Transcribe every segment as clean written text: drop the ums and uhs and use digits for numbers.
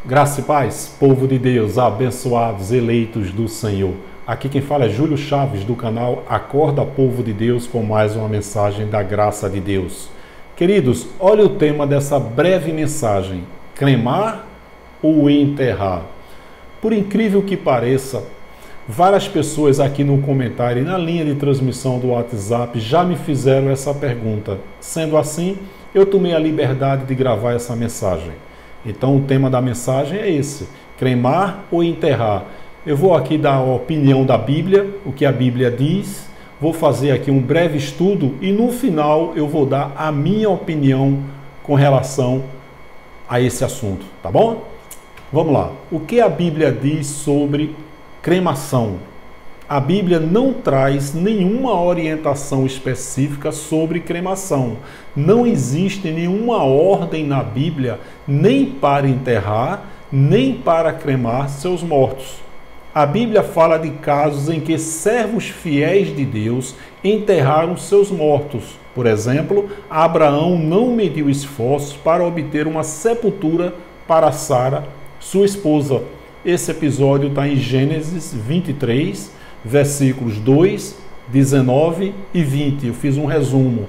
Graça e paz, povo de Deus, abençoados, eleitos do Senhor. Aqui quem fala é Júlio Chaves, do canal Acorda Povo de Deus, com mais uma mensagem da graça de Deus. Queridos, olha o tema dessa breve mensagem: cremar ou enterrar? Por incrível que pareça, várias pessoas aqui no comentário e na linha de transmissão do WhatsApp já me fizeram essa pergunta. Sendo assim, eu tomei a liberdade de gravar essa mensagem. Então o tema da mensagem é esse: cremar ou enterrar? Eu vou aqui dar a opinião da Bíblia, o que a Bíblia diz, vou fazer aqui um breve estudo e no final eu vou dar a minha opinião com relação a esse assunto, tá bom? Vamos lá. O que a Bíblia diz sobre cremação? A Bíblia não traz nenhuma orientação específica sobre cremação. Não existe nenhuma ordem na Bíblia nem para enterrar, nem para cremar seus mortos. A Bíblia fala de casos em que servos fiéis de Deus enterraram seus mortos. Por exemplo, Abraão não mediu esforços para obter uma sepultura para Sara, sua esposa. Esse episódio está em Gênesis 23, versículos 2, 19 e 20. Eu fiz um resumo.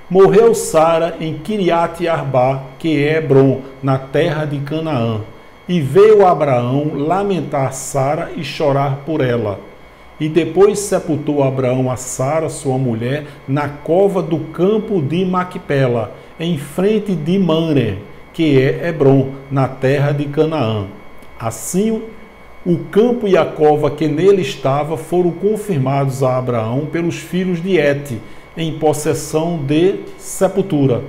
Morreu Sara em Kiriat Arba, que é Hebron, na terra de Canaã. E veio Abraão lamentar Sara e chorar por ela. E depois sepultou Abraão a Sara, sua mulher, na cova do campo de Macpela, em frente de Mamre, que é Hebron, na terra de Canaã. Assim, o campo e a cova que nele estava foram confirmados a Abraão pelos filhos de Et, em possessão de sepultura.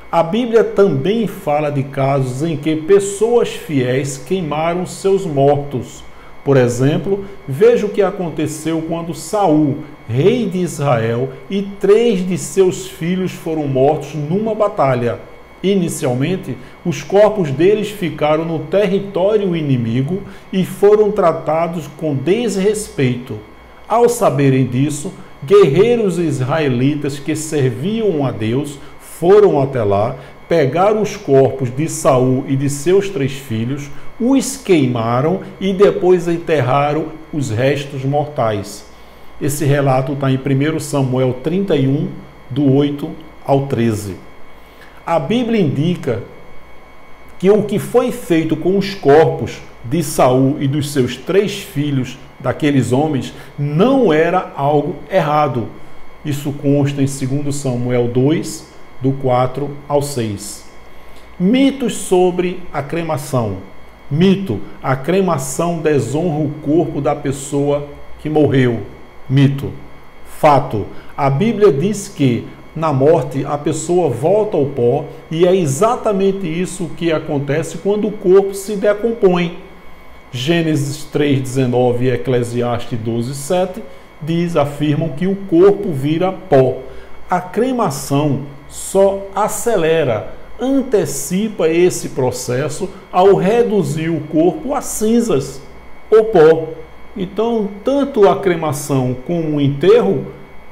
A Bíblia também fala de casos em que pessoas fiéis queimaram seus mortos. Por exemplo, veja o que aconteceu quando Saul, rei de Israel, e 3 de seus filhos foram mortos numa batalha. Inicialmente, os corpos deles ficaram no território inimigo e foram tratados com desrespeito. Ao saberem disso, guerreiros israelitas que serviam a Deus foram até lá, pegaram os corpos de Saul e de seus 3 filhos, os queimaram e depois enterraram os restos mortais. Esse relato está em 1 Samuel 31, do 8 ao 13. A Bíblia indica que o que foi feito com os corpos de Saul e dos seus 3 filhos daqueles homens não era algo errado. Isso consta em 2 Samuel 2, do 4 ao 6. Mitos sobre a cremação. Mito: a cremação desonra o corpo da pessoa que morreu. Mito. Fato: a Bíblia diz que na morte a pessoa volta ao pó e é exatamente isso que acontece quando o corpo se decompõe. Gênesis 3:19 e Eclesiastes 12:7 afirmam que o corpo vira pó. A cremação só acelera, antecipa esse processo ao reduzir o corpo a cinzas ou pó. Então, tanto a cremação como o enterro,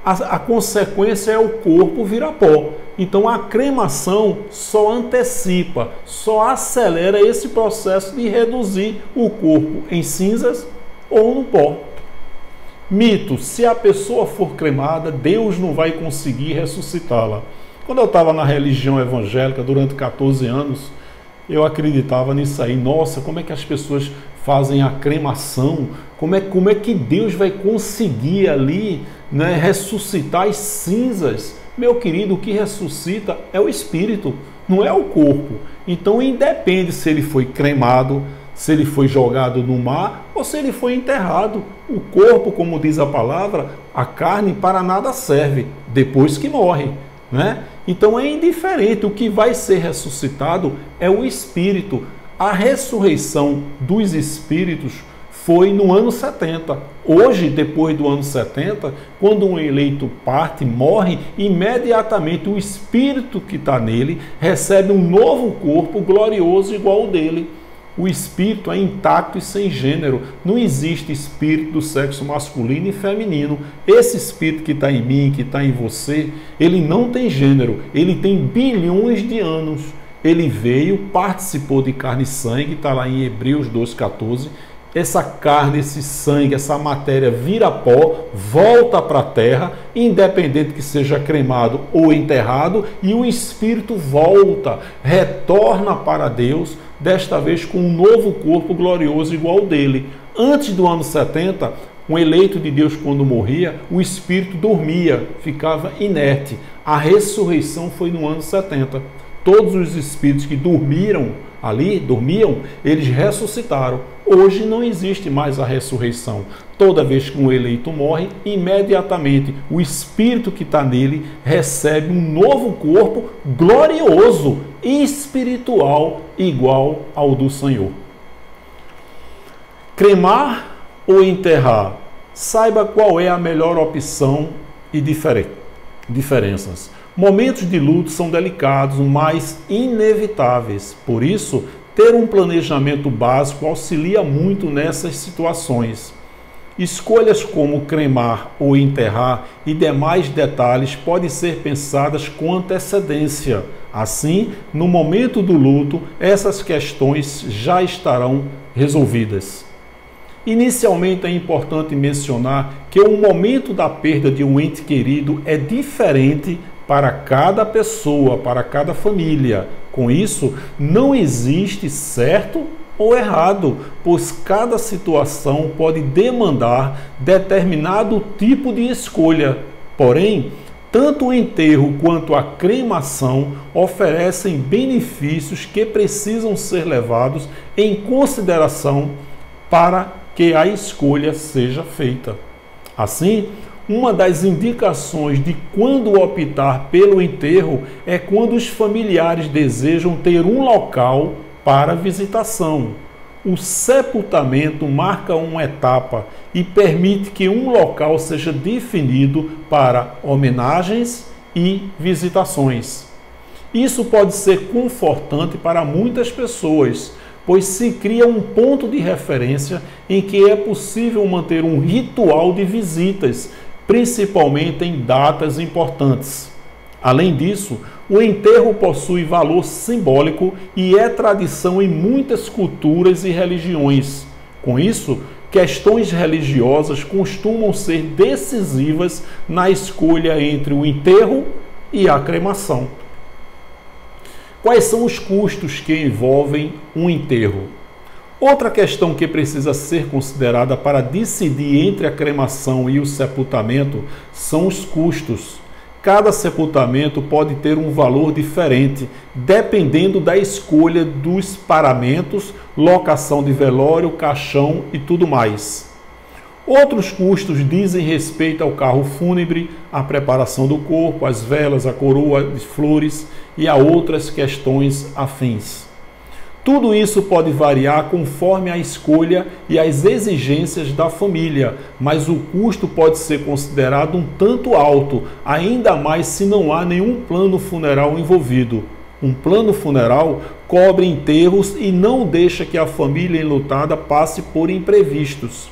a consequência é o corpo virar pó. Então, a cremação só antecipa, só acelera esse processo de reduzir o corpo em cinzas ou no pó. Mito: se a pessoa for cremada, Deus não vai conseguir ressuscitá-la. Quando eu estava na religião evangélica durante 14 anos, eu acreditava nisso aí. Nossa, como é que as pessoas fazem a cremação? Como é que Deus vai conseguir ali, né, ressuscitar as cinzas? Meu querido, o que ressuscita é o espírito, não é o corpo. Então, independe se ele foi cremado, se ele foi jogado no mar ou se ele foi enterrado. O corpo, como diz a palavra, a carne para nada serve depois que morre, né? Então é indiferente, o que vai ser ressuscitado é o espírito. A ressurreição dos espíritos foi no ano 70. Hoje, depois do ano 70, quando um eleito parte, morre, imediatamente o espírito que está nele recebe um novo corpo glorioso igual ao dele. O espírito é intacto e sem gênero. Não existe espírito do sexo masculino e feminino. Esse espírito que está em mim, que está em você, ele não tem gênero. Ele tem bilhões de anos. ele veio, participou de carne e sangue, está lá em Hebreus 2,14. Essa carne, esse sangue, essa matéria vira pó, volta para a terra, independente que seja cremado ou enterrado, e o espírito volta, retorna para Deus, desta vez com um novo corpo glorioso igual ao dele. Antes do ano 70, um eleito de Deus, quando morria, o espírito dormia, ficava inerte. A ressurreição foi no ano 70. Todos os espíritos que dormiam, eles ressuscitaram. Hoje não existe mais a ressurreição. Toda vez que um eleito morre, imediatamente o espírito que está nele recebe um novo corpo glorioso e espiritual igual ao do Senhor. Cremar ou enterrar? Saiba qual é a melhor opção e diferenças. Momentos de luto são delicados, mas inevitáveis. Por isso, ter um planejamento básico auxilia muito nessas situações. Escolhas como cremar ou enterrar e demais detalhes podem ser pensadas com antecedência. Assim, no momento do luto, essas questões já estarão resolvidas. Inicialmente é importante mencionar que o momento da perda de um ente querido é diferente para cada pessoa, para cada família. Com isso, não existe certo ou errado, pois cada situação pode demandar determinado tipo de escolha. Porém, tanto o enterro quanto a cremação oferecem benefícios que precisam ser levados em consideração para que a escolha seja feita. Assim, uma das indicações de quando optar pelo enterro é quando os familiares desejam ter um local para visitação. O sepultamento marca uma etapa e permite que um local seja definido para homenagens e visitações. Isso pode ser confortante para muitas pessoas, pois se cria um ponto de referência em que é possível manter um ritual de visitas, principalmente em datas importantes. Além disso, o enterro possui valor simbólico e é tradição em muitas culturas e religiões. Com isso, questões religiosas costumam ser decisivas na escolha entre o enterro e a cremação. Quais são os custos que envolvem um enterro? Outra questão que precisa ser considerada para decidir entre a cremação e o sepultamento são os custos. Cada sepultamento pode ter um valor diferente, dependendo da escolha dos paramentos, locação de velório, caixão e tudo mais. Outros custos dizem respeito ao carro fúnebre, à preparação do corpo, as velas, a coroa de flores e a outras questões afins. Tudo isso pode variar conforme a escolha e as exigências da família, mas o custo pode ser considerado um tanto alto, ainda mais se não há nenhum plano funeral envolvido. Um plano funeral cobre enterros e não deixa que a família enlutada passe por imprevistos.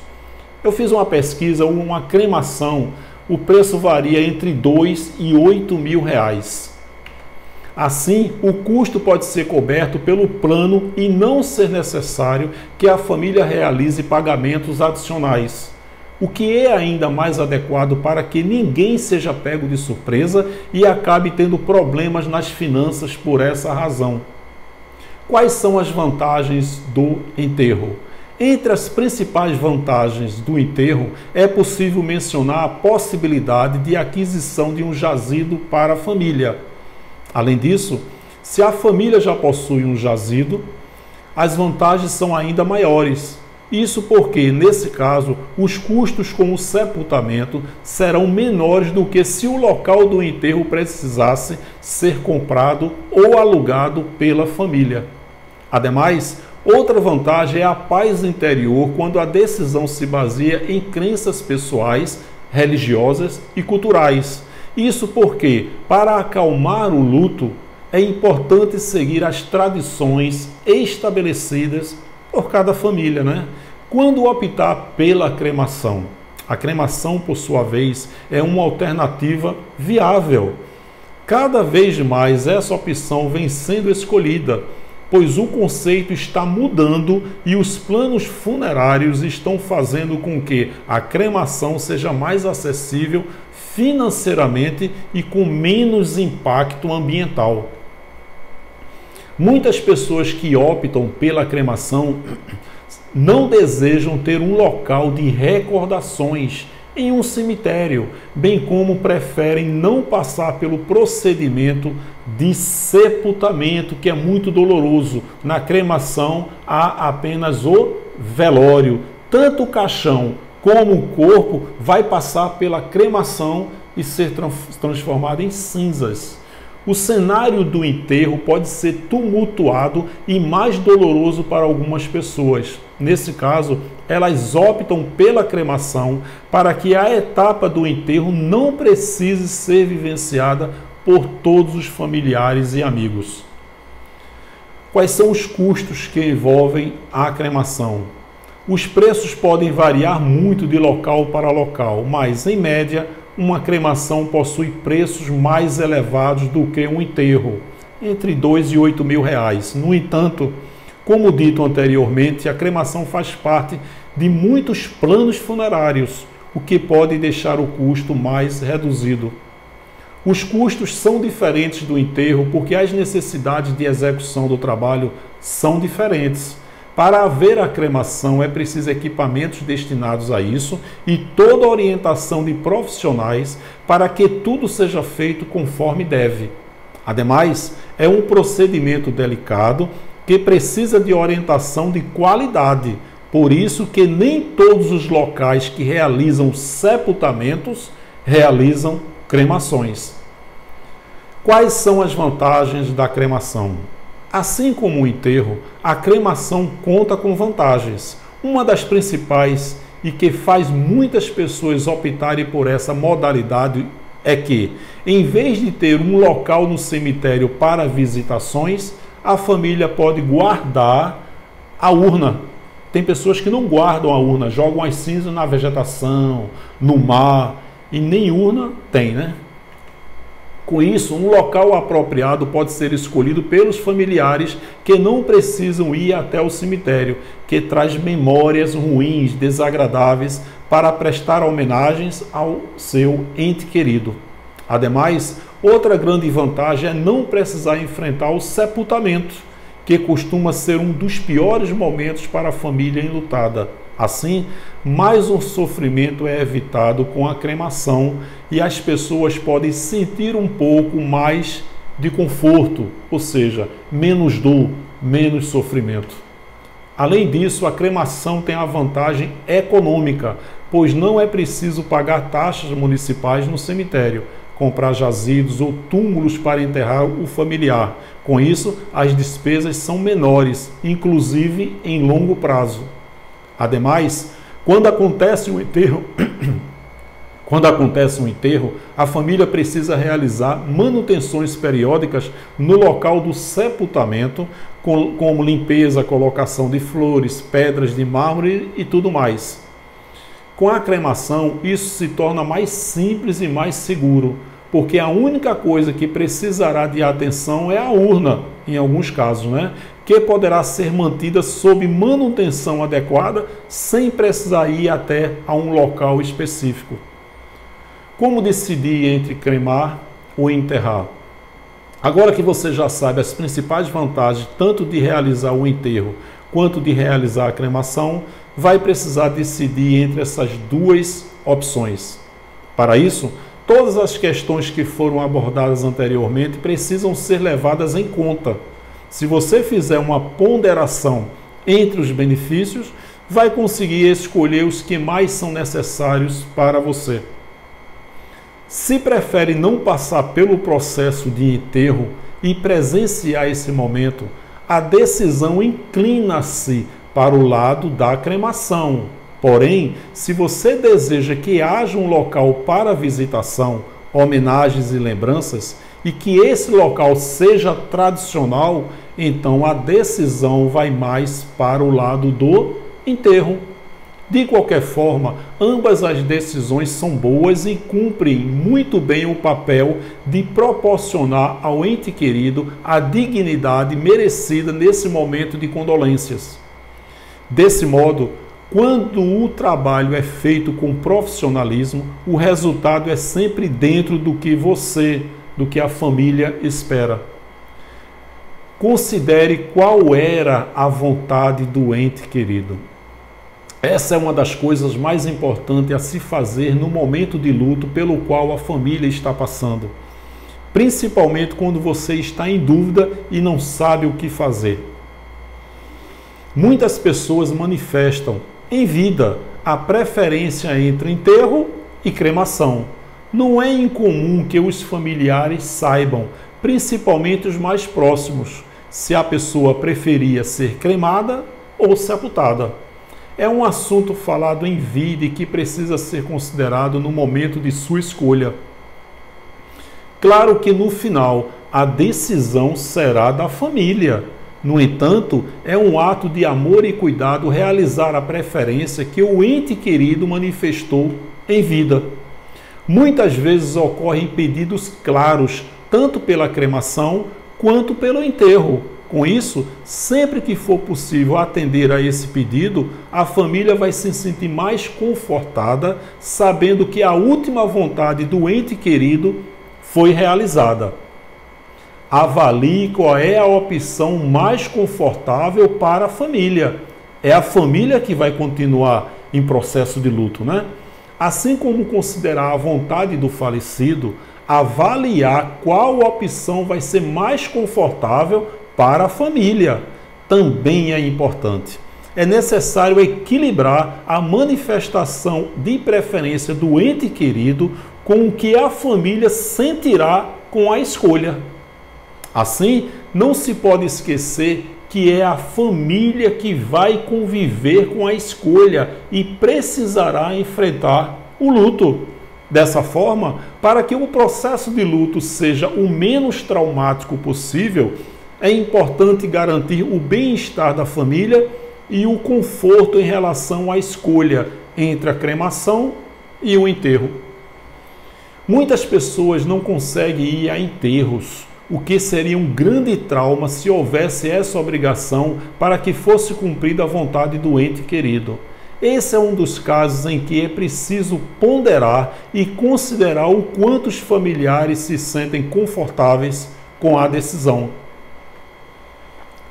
Eu fiz uma pesquisa, uma cremação, o preço varia entre 2 e 8 mil reais. Assim, o custo pode ser coberto pelo plano e não ser necessário que a família realize pagamentos adicionais, o que é ainda mais adequado para que ninguém seja pego de surpresa e acabe tendo problemas nas finanças por essa razão. Quais são as vantagens do enterro? Entre as principais vantagens do enterro, é possível mencionar a possibilidade de aquisição de um jazido para a família. Além disso, se a família já possui um jazido, as vantagens são ainda maiores. Isso porque, nesse caso, os custos com o sepultamento serão menores do que se o local do enterro precisasse ser comprado ou alugado pela família. Ademais, outra vantagem é a paz interior quando a decisão se baseia em crenças pessoais, religiosas e culturais. Isso porque, para acalmar o luto, é importante seguir as tradições estabelecidas por cada família, né? Quando optar pela cremação, a cremação, por sua vez, é uma alternativa viável. Cada vez mais essa opção vem sendo escolhida, pois o conceito está mudando e os planos funerários estão fazendo com que a cremação seja mais acessível financeiramente e com menos impacto ambiental. Muitas pessoas que optam pela cremação não desejam ter um local de recordações em um cemitério, bem como preferem não passar pelo procedimento de sepultamento, que é muito doloroso. Na cremação há apenas o velório. Tanto o caixão como o corpo vai passar pela cremação e ser transformado em cinzas. O cenário do enterro pode ser tumultuado e mais doloroso para algumas pessoas. Nesse caso, elas optam pela cremação para que a etapa do enterro não precise ser vivenciada por todos os familiares e amigos. Quais são os custos que envolvem a cremação? Os preços podem variar muito de local para local, mas, em média, uma cremação possui preços mais elevados do que um enterro, entre R$2 e R$8.000. No entanto, como dito anteriormente, a cremação faz parte de muitos planos funerários, o que pode deixar o custo mais reduzido. Os custos são diferentes do enterro porque as necessidades de execução do trabalho são diferentes. Para haver a cremação é preciso equipamentos destinados a isso e toda a orientação de profissionais para que tudo seja feito conforme deve. Ademais, é um procedimento delicado que precisa de orientação de qualidade, por isso que nem todos os locais que realizam sepultamentos realizam cremações. Quais são as vantagens da cremação? Assim como o enterro, a cremação conta com vantagens. Uma das principais e que faz muitas pessoas optarem por essa modalidade é que, em vez de ter um local no cemitério para visitações, a família pode guardar a urna. Tem pessoas que não guardam a urna, jogam as cinzas na vegetação, no mar, e nem urna tem, né? Com isso, um local apropriado pode ser escolhido pelos familiares que não precisam ir até o cemitério, que traz memórias ruins, desagradáveis, para prestar homenagens ao seu ente querido. Ademais, outra grande vantagem é não precisar enfrentar o sepultamento, que costuma ser um dos piores momentos para a família enlutada. Assim, mais um sofrimento é evitado com a cremação e as pessoas podem sentir um pouco mais de conforto, ou seja, menos dor, menos sofrimento. Além disso, a cremação tem a vantagem econômica, pois não é preciso pagar taxas municipais no cemitério, comprar jazidos ou túmulos para enterrar o familiar. Com isso, as despesas são menores, inclusive em longo prazo. Ademais, quando acontece um enterro, a família precisa realizar manutenções periódicas no local do sepultamento, como limpeza, colocação de flores, pedras de mármore e tudo mais. Com a cremação, isso se torna mais simples e mais seguro, porque a única coisa que precisará de atenção é a urna, em alguns casos, né? Que poderá ser mantida sob manutenção adequada, sem precisar ir até a um local específico. Como decidir entre cremar ou enterrar? Agora que você já sabe as principais vantagens tanto de realizar o enterro quanto de realizar a cremação, vai precisar decidir entre essas duas opções. Para isso, todas as questões que foram abordadas anteriormente precisam ser levadas em conta. Se você fizer uma ponderação entre os benefícios, vai conseguir escolher os que mais são necessários para você. Se prefere não passar pelo processo de enterro e presenciar esse momento, a decisão inclina-se para o lado da cremação. Porém, se você deseja que haja um local para visitação, homenagens e lembranças, e que esse local seja tradicional, então a decisão vai mais para o lado do enterro. De qualquer forma, ambas as decisões são boas e cumprem muito bem o papel de proporcionar ao ente querido a dignidade merecida nesse momento de condolências. Desse modo, quando o trabalho é feito com profissionalismo, o resultado é sempre dentro do que a família espera. Considere qual era a vontade do ente querido. Essa é uma das coisas mais importantes a se fazer no momento de luto pelo qual a família está passando. Principalmente quando você está em dúvida e não sabe o que fazer. Muitas pessoas manifestam, em vida, a preferência entre enterro e cremação. Não é incomum que os familiares saibam, principalmente os mais próximos, se a pessoa preferia ser cremada ou sepultada. É um assunto falado em vida e que precisa ser considerado no momento de sua escolha. Claro que no final a decisão será da família. No entanto, é um ato de amor e cuidado realizar a preferência que o ente querido manifestou em vida. Muitas vezes ocorrem pedidos claros, tanto pela cremação quanto pelo enterro. Com isso, sempre que for possível atender a esse pedido, a família vai se sentir mais confortada, sabendo que a última vontade do ente querido foi realizada. Avalie qual é a opção mais confortável para a família. É a família que vai continuar em processo de luto, né? Assim como considerar a vontade do falecido, avaliar qual opção vai ser mais confortável para a família também é importante. É necessário equilibrar a manifestação de preferência do ente querido com o que a família sentirá com a escolha. Assim, não se pode esquecer que é a família que vai conviver com a escolha e precisará enfrentar o luto. Dessa forma, para que o processo de luto seja o menos traumático possível, é importante garantir o bem-estar da família e o conforto em relação à escolha entre a cremação e o enterro. Muitas pessoas não conseguem ir a enterros, o que seria um grande trauma se houvesse essa obrigação para que fosse cumprida a vontade do ente querido. Esse é um dos casos em que é preciso ponderar e considerar o quanto os familiares se sentem confortáveis com a decisão.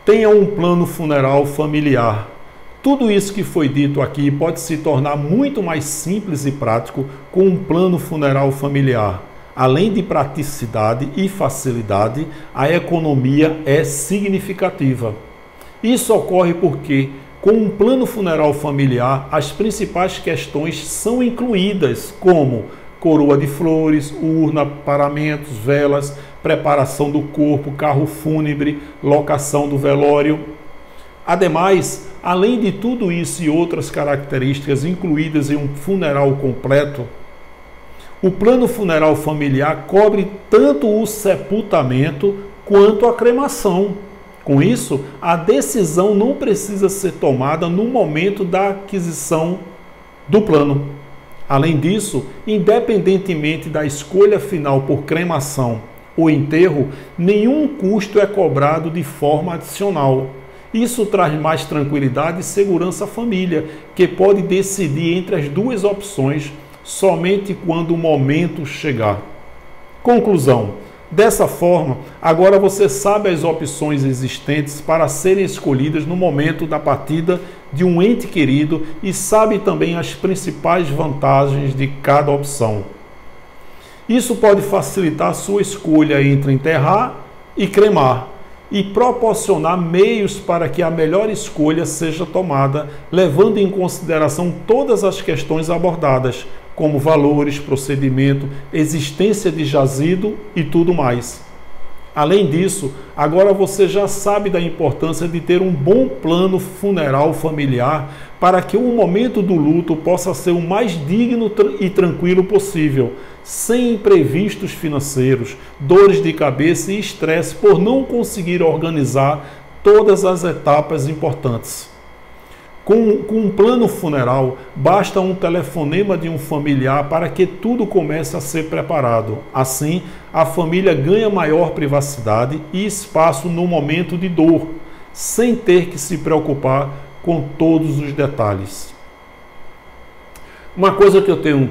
Tenha um plano funeral familiar. Tudo isso que foi dito aqui pode se tornar muito mais simples e prático com um plano funeral familiar. Além de praticidade e facilidade, a economia é significativa. Isso ocorre porque, com um plano funeral familiar, as principais questões são incluídas, como coroa de flores, urna, paramentos, velas, preparação do corpo, carro fúnebre, locação do velório. Ademais, além de tudo isso e outras características incluídas em um funeral completo, o plano funeral familiar cobre tanto o sepultamento quanto a cremação. Com isso, a decisão não precisa ser tomada no momento da aquisição do plano. Além disso, independentemente da escolha final por cremação ou enterro, nenhum custo é cobrado de forma adicional. Isso traz mais tranquilidade e segurança à família, que pode decidir entre as duas opções somente quando o momento chegar. Conclusão. Dessa forma, agora você sabe as opções existentes para serem escolhidas no momento da partida de um ente querido e sabe também as principais vantagens de cada opção. Isso pode facilitar a sua escolha entre enterrar e cremar e proporcionar meios para que a melhor escolha seja tomada, levando em consideração todas as questões abordadas, como valores, procedimento, existência de jazido e tudo mais. Além disso, agora você já sabe da importância de ter um bom plano funeral familiar para que o momento do luto possa ser o mais digno e tranquilo possível, sem imprevistos financeiros, dores de cabeça e estresse por não conseguir organizar todas as etapas importantes. Com um plano funeral, basta um telefonema de um familiar para que tudo comece a ser preparado. Assim, a família ganha maior privacidade e espaço no momento de dor, sem ter que se preocupar com todos os detalhes. Uma coisa que eu tenho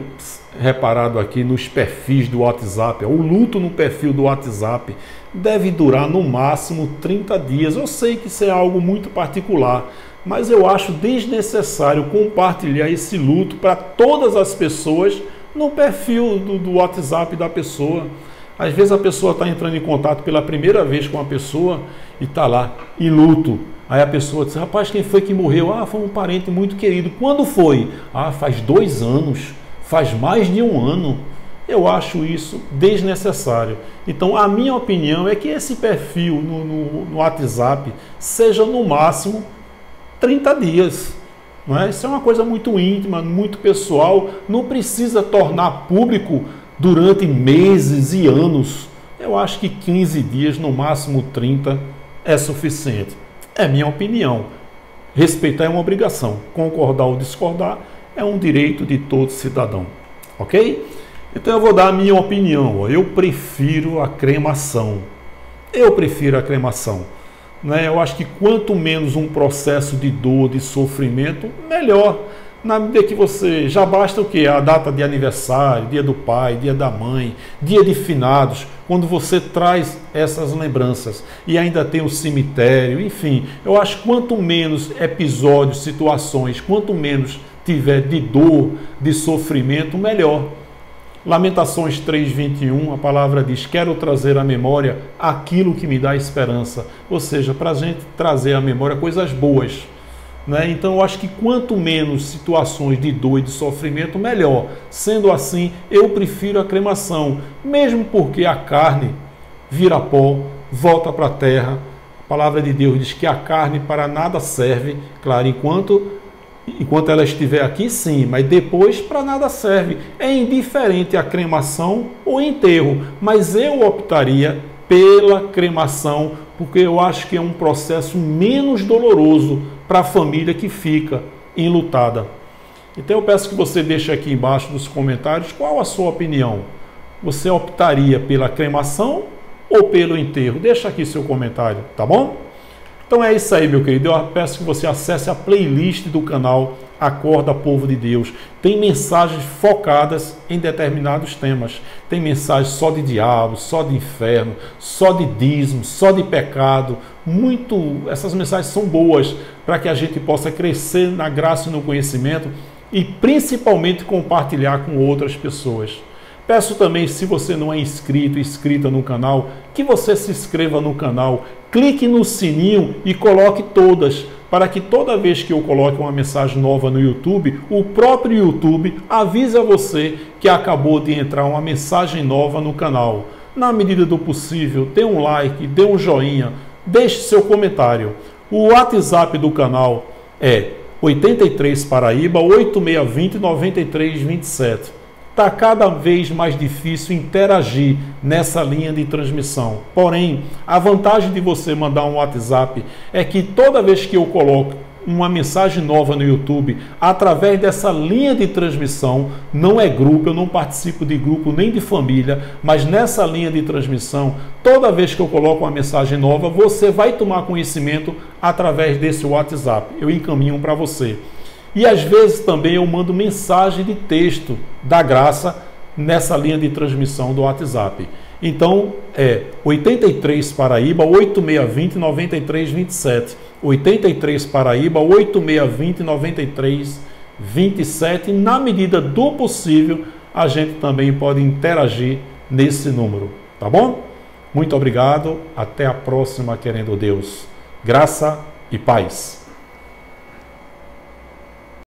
reparado aqui nos perfis do WhatsApp, o luto no perfil do WhatsApp deve durar no máximo 30 dias. Eu sei que isso é algo muito particular, mas eu acho desnecessário compartilhar esse luto para todas as pessoas no perfil do WhatsApp da pessoa. Às vezes a pessoa está entrando em contato pela primeira vez com a pessoa e está lá, em luto. Aí a pessoa diz, rapaz, quem foi que morreu? Ah, foi um parente muito querido. Quando foi? Ah, faz 2 anos, faz mais de 1 ano. Eu acho isso desnecessário. Então, a minha opinião é que esse perfil no WhatsApp seja no máximo 30 dias. Não é? Isso é uma coisa muito íntima, muito pessoal, não precisa tornar público durante meses e anos. Eu acho que 15 dias, no máximo 30, é suficiente. É minha opinião. Respeitar é uma obrigação. Concordar ou discordar é um direito de todo cidadão. Ok? Então eu vou dar a minha opinião. Eu prefiro a cremação. Eu prefiro a cremação. Né? Eu acho que quanto menos um processo de dor, de sofrimento, melhor. Na medida que você... Já basta o quê? A data de aniversário, dia do pai, dia da mãe, dia de finados, quando você traz essas lembranças. E ainda tem o cemitério, enfim. Eu acho que quanto menos episódios, situações, quanto menos tiver de dor, de sofrimento, melhor. Lamentações 3:21, a palavra diz, quero trazer à memória aquilo que me dá esperança. Ou seja, para a gente trazer à memória coisas boas. Né? Então eu acho que quanto menos situações de dor e de sofrimento, melhor. Sendo assim, eu prefiro a cremação, mesmo porque a carne vira pó, volta para a terra. A palavra de Deus diz que a carne para nada serve, claro, enquanto ela estiver aqui, sim, mas depois para nada serve. É indiferente a cremação ou enterro, mas eu optaria pela cremação, porque eu acho que é um processo menos doloroso para a família que fica enlutada. Então eu peço que você deixe aqui embaixo nos comentários qual a sua opinião. Você optaria pela cremação ou pelo enterro? Deixa aqui seu comentário, tá bom? Então é isso aí, meu querido. Eu peço que você acesse a playlist do canal Acorda Povo de Deus. Tem mensagens focadas em determinados temas. Tem mensagens só de diabo, só de inferno, só de dízimo, só de pecado. Essas mensagens são boas para que a gente possa crescer na graça e no conhecimento e principalmente compartilhar com outras pessoas. Peço também, se você não é inscrita no canal, que você se inscreva no canal, clique no sininho e coloque todas, para que toda vez que eu coloque uma mensagem nova no YouTube, o próprio YouTube avise a você que acabou de entrar uma mensagem nova no canal. Na medida do possível, dê um like, dê um joinha, deixe seu comentário. O WhatsApp do canal é 83 Paraíba 8620 9327. Está cada vez mais difícil interagir nessa linha de transmissão. Porém, a vantagem de você mandar um WhatsApp é que toda vez que eu coloco uma mensagem nova no YouTube, através dessa linha de transmissão, não é grupo, eu não participo de grupo nem de família, mas nessa linha de transmissão, toda vez que eu coloco uma mensagem nova, você vai tomar conhecimento através desse WhatsApp. Eu encaminho para você. E às vezes também eu mando mensagem de texto da graça nessa linha de transmissão do WhatsApp. Então é 83 Paraíba 8620 9327. 83 Paraíba 8620 9327. Na medida do possível, a gente também pode interagir nesse número. Tá bom? Muito obrigado. Até a próxima, querendo Deus. Graça e paz.